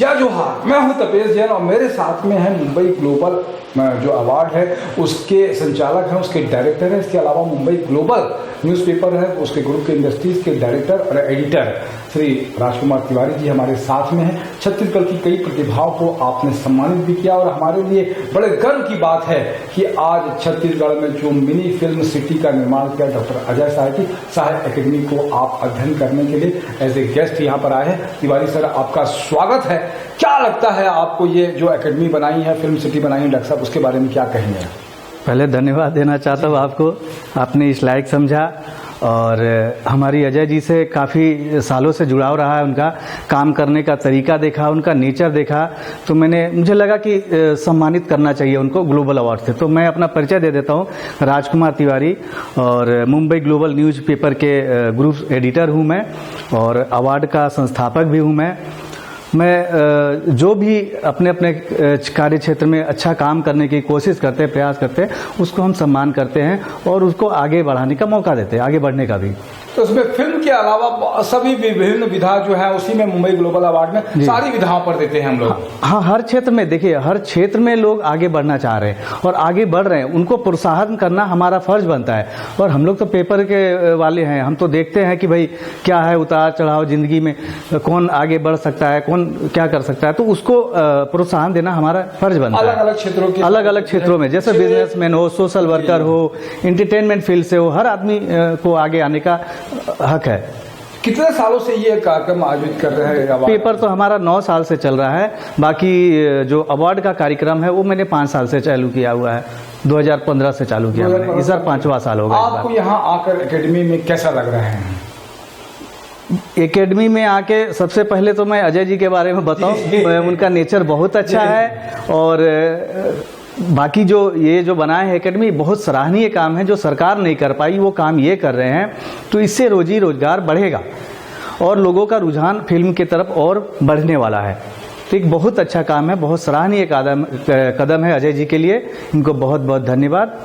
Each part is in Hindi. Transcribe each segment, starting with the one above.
जय जोहार, मैं हूं तपेश जैन और मेरे साथ में है मुंबई ग्लोबल जो अवार्ड है उसके संचालक हैं, उसके डायरेक्टर हैं। इसके अलावा मुंबई ग्लोबल न्यूज़पेपर है उसके ग्रुप के इंडस्ट्रीज के डायरेक्टर और एडिटर श्री राजकुमार तिवारी जी हमारे साथ में हैं। छत्तीसगढ़ की कई प्रतिभाओं को आपने सम्मानित भी किया और हमारे लिए बड़े गर्व की बात है कि आज छत्तीसगढ़ में जो मिनी फिल्म सिटी का निर्माण किया डॉक्टर अजय साहित्य अकेडमी को आप अध्ययन करने के लिए एज ए गेस्ट यहाँ पर आए हैं। तिवारी सर, आपका स्वागत है। क्या लगता है आपको ये जो एकेडमी बनाई है, फिल्म सिटी बनाई है डॉक्टर साहब, उसके बारे में क्या कहेंगे? पहले धन्यवाद देना चाहता हूँ आपको, आपने इस लायक समझा। और हमारी अजय जी से काफ़ी सालों से जुड़ाव रहा है, उनका काम करने का तरीका देखा, उनका नेचर देखा, तो मुझे लगा कि सम्मानित करना चाहिए उनको ग्लोबल अवार्ड से। तो मैं अपना परिचय दे देता हूँ, राजकुमार तिवारी, और मुंबई ग्लोबल न्यूज़पेपर के ग्रुप एडिटर हूँ मैं, और अवार्ड का संस्थापक भी हूँ मैं जो भी अपने अपने कार्य क्षेत्र में अच्छा काम करने की कोशिश करते हैं, प्रयास करते हैं, उसको हम सम्मान करते हैं और उसको आगे बढ़ाने का मौका देते हैं, आगे बढ़ने का भी। तो उसमें फिल्म के अलावा सभी विभिन्न विधा जो है उसी में मुंबई ग्लोबल अवार्ड में सारी विधाओं पर देते हैं हम लोग। हाँ, हर क्षेत्र में देखिए, हर क्षेत्र में लोग आगे बढ़ना चाह रहे हैं और आगे बढ़ रहे हैं, उनको प्रोत्साहन करना हमारा फर्ज बनता है। और हम लोग तो पेपर के वाले हैं, हम तो देखते हैं कि भाई क्या है उतार चढ़ाव जिंदगी में, कौन आगे बढ़ सकता है, कौन क्या कर सकता है, तो उसको प्रोत्साहन देना हमारा फर्ज बनता है। अलग अलग क्षेत्रों में, जैसे बिजनेसमैन हो, सोशल वर्कर हो, एंटरटेनमेंट फील्ड से हो, हर आदमी को आगे आने का हक है। कितने सालों से ये कार्यक्रम आयोजित कर रहे हैं? पेपर तो हमारा 9 साल से चल रहा है, बाकी जो अवार्ड का कार्यक्रम है वो मैंने 5 साल से चालू किया हुआ है, 2015 से चालू किया मैंने, इस बार 5वां साल होगा। आपको यहाँ आकर एकेडमी में कैसा लग रहा है? एकेडमी में आके सबसे पहले तो मैं अजय जी के बारे में बताऊं, उनका नेचर बहुत अच्छा है, और बाकी जो बनाए हैं एकेडमी, बहुत सराहनीय काम है, जो सरकार नहीं कर पाई वो काम ये कर रहे हैं, तो इससे रोजी रोजगार बढ़ेगा और लोगों का रुझान फिल्म की तरफ और बढ़ने वाला है। तो एक बहुत अच्छा काम है, बहुत सराहनीय कदम है अजय जी के लिए, इनको बहुत बहुत धन्यवाद,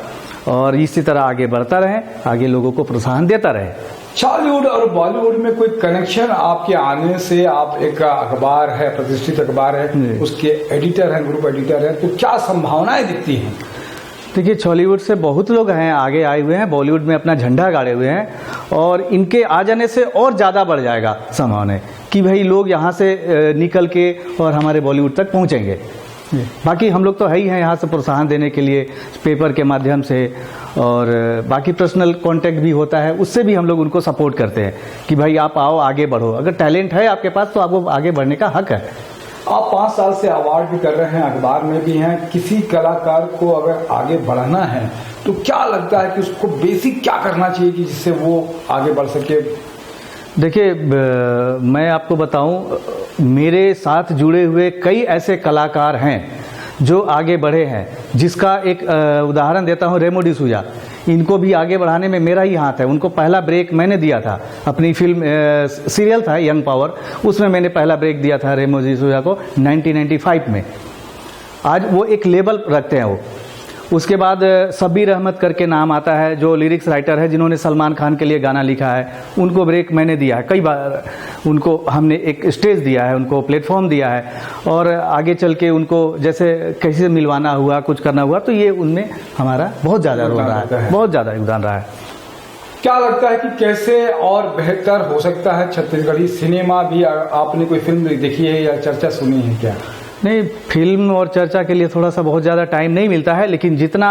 और इसी तरह आगे बढ़ता रहे, आगे लोगों को प्रोत्साहन देता रहे। बॉलीवुड और बॉलीवुड में कोई कनेक्शन आपके आने से? आप एक अखबार है, प्रतिष्ठित अखबार है, उसके एडिटर हैं, ग्रुप एडिटर हैं, तो क्या संभावनाएं दिखती हैं? देखिए, बॉलीवुड से बहुत लोग हैं आगे आए हुए हैं, बॉलीवुड में अपना झंडा गाड़े हुए हैं, और इनके आ जाने से और ज़्यादा बढ़ जाएगा संभावना कि भाई लोग यहाँ से निकल के और हमारे बॉलीवुड तक पहुँचेंगे। बाकी हम लोग तो है ही हैं यहाँ से प्रोत्साहन देने के लिए, पेपर के माध्यम से, और बाकी पर्सनल कांटेक्ट भी होता है, उससे भी हम लोग उनको सपोर्ट करते हैं कि भाई आप आओ, आगे बढ़ो, अगर टैलेंट है आपके पास तो आपको आगे बढ़ने का हक है। आप 5 साल से अवार्ड भी कर रहे हैं, अखबार में भी हैं। किसी कलाकार को अगर आगे बढ़ना है तो क्या लगता है कि उसको बेसिक क्या करना चाहिए कि जिससे वो आगे बढ़ सके? देखिए, मैं आपको बताऊं, मेरे साथ जुड़े हुए कई ऐसे कलाकार हैं जो आगे बढ़े हैं, जिसका एक उदाहरण देता हूं, रेमो डिसूजा। इनको भी आगे बढ़ाने में मेरा ही हाथ है। उनको पहला ब्रेक मैंने दिया था, अपनी फिल्म सीरियल था यंग पावर, उसमें मैंने पहला ब्रेक दिया था रेमो डिसूजा को 1995 में। आज वो एक लेबल रखते हैं वो। उसके बाद शब्बीर अहमद करके नाम आता है, जो लिरिक्स राइटर है, जिन्होंने सलमान खान के लिए गाना लिखा है, उनको ब्रेक मैंने दिया है कई बार। उनको हमने एक स्टेज दिया है, उनको प्लेटफॉर्म दिया है, और आगे चल के उनको जैसे कैसे मिलवाना हुआ, कुछ करना हुआ, तो ये उनमें हमारा बहुत ज़्यादा रोल रहा है, बहुत ज़्यादा योगदान रहा है। क्या लगता है कि कैसे और बेहतर हो सकता है छत्तीसगढ़ी सिनेमा भी? आपने कोई फिल्म देखी है या चर्चा सुनी है क्या? नहीं, फिल्म और चर्चा के लिए थोड़ा सा बहुत ज़्यादा टाइम नहीं मिलता है, लेकिन जितना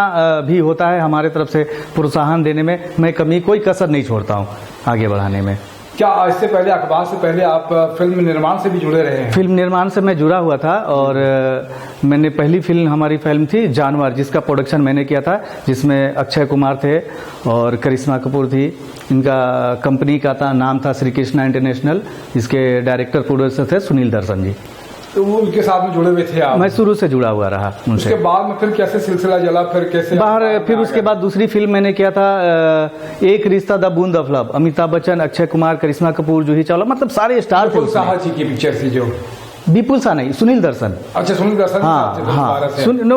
भी होता है हमारे तरफ से प्रोत्साहन देने में मैं कोई कसर नहीं छोड़ता हूँ आगे बढ़ाने में। क्या इससे पहले, अखबार से पहले, आप फिल्म निर्माण से भी जुड़े रहे हैं? फिल्म निर्माण से मैं जुड़ा हुआ था, और मैंने पहली फिल्म, हमारी फिल्म थी जानवर, जिसका प्रोडक्शन मैंने किया था, जिसमें अक्षय कुमार थे और करिश्मा कपूर थी। इनका कंपनी का नाम था श्री कृष्णा इंटरनेशनल, इसके डायरेक्टर प्रोड्यूसर थे सुनील दर्शन जी। तो वो उनके साथ में जुड़े हुए थे आप? मैं शुरू से जुड़ा हुआ रहा उनसे। उसके बाद में फिर कैसे सिलसिला चला, फिर कैसे बाहर? फिर उसके बाद दूसरी फिल्म मैंने किया था एक रिश्ता द बूंद ऑफ लव, अमिताभ बच्चन, अक्षय कुमार, करिश्मा कपूर, जूही चावला, मतलब सारे स्टार थे। साहा जी की पिक्चर थी जो विपुल सा नहीं, सुनील दर्शन। अच्छा, सुनील दर्शन। हाँ हाँ,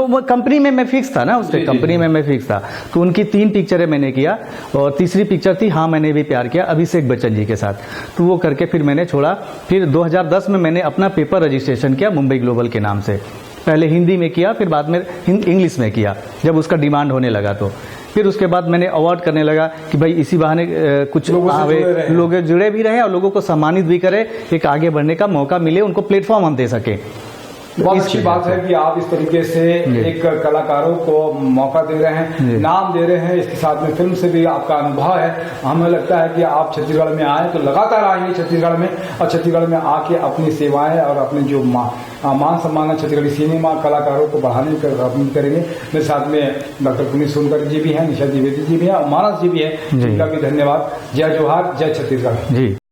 वो कंपनी में मैं फिक्स था ना, उसके कंपनी में मैं फिक्स था। तो उनकी 3 पिक्चरें मैंने किया और तीसरी पिक्चर थी हाँ मैंने भी प्यार किया, अभिषेक बच्चन जी के साथ। तो वो करके फिर मैंने छोड़ा। फिर 2010 में मैंने अपना पेपर रजिस्ट्रेशन किया मुंबई ग्लोबल के नाम से। पहले हिंदी में किया, फिर बाद में इंग्लिश में किया, जब उसका डिमांड होने लगा। तो फिर उसके बाद मैंने अवार्ड करने लगा कि भाई इसी बहाने कुछ लोग जुड़े भी रहे और लोगों को सम्मानित भी करें, एक आगे बढ़ने का मौका मिले, उनको प्लेटफॉर्म हम दे सके। बहुत अच्छी बात है कि आप इस तरीके से एक कलाकारों को मौका दे रहे हैं, नाम दे रहे हैं, इसके साथ में फिल्म से भी आपका अनुभव है। हमें लगता है कि आप छत्तीसगढ़ में आए तो लगातार आएंगे छत्तीसगढ़ में, और छत्तीसगढ़ में आके अपनी सेवाएं और अपने जो मान सम्मान छत्तीसगढ़ी सिनेमा कलाकारों को बढ़ाने की करेंगे। मेरे साथ में डॉक्टर पुनीत सोनकर जी भी हैं, निशा द्विवेदी जी भी हैं और मानस जी भी हैं, जिनका भी धन्यवाद। जय जोहार, जय छत्तीसगढ़ जी।